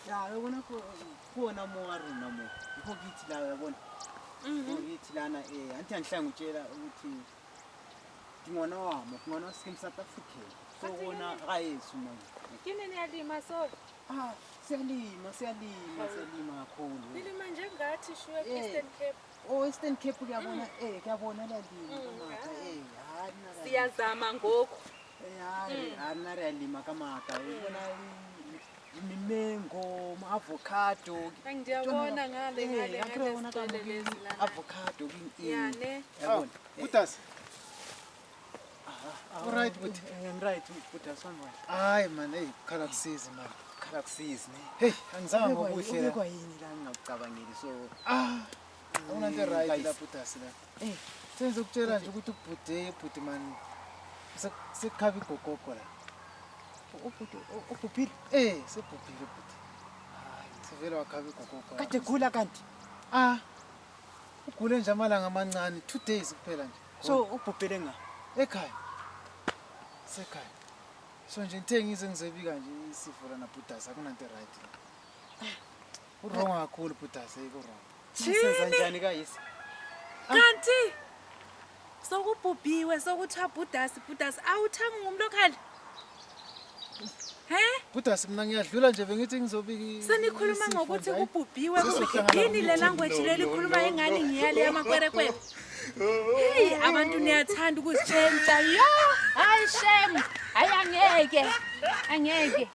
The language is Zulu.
Ya yabona khona moari namo. Ikho kithi la yabona. Ngithi lana anti angihlanga utshela ukuthi ngwana wami, ngwana wasim South Africa. So wona akayesu manje. Kini niyalima so? Siyalima kakhulu. Nilima nje ngathi shuwe Eastern Cape. Eastern Cape kuyabona kuyabona la lima kamaka hayi Siyazama ngoku. Hayi realima kamaka. Ubona imimengo, avocado. Ngiyabona ngale avocado ne. Yabona. Butas. Alright but I'm right Butas somewhere. Hayi man, hey, khala kusizi man. Khala kusizi ne. Hey, angizange ngokuhle la. Ubekwa yini la ngingacabangeli so awunanto right la Butas la. Senze ukutshela nje ukuthi ubhuti man. Sekukhabi gogogo la. Ubhuphile? Sebhuphile bhuti. Hayi, sevela wakhabi gogogo. Kade gula kanti? Ugule nje amalanga amancane 2 days kuphela nje. So ubhuphile nga? Ekhaya. Sekhaya. So nje ngithengize ngizebika nje isifo lana Butas akunanto right la. Urong kakhulu Butas ekurong. Senza njani kayisi? Kanti sokubhubhiwe sokuthiwa Butas awuthanga ngumuntu okhali. Butas mina ngiyadlula nje bengithi ngizobika. Senikhuluma ngokuthi kubhubhiwe yini le language leli khuluma ingani ngiyale yamakwerekwere. Hey abantu niyathanda ukuzitshentsha yo hayi shame hayi angeke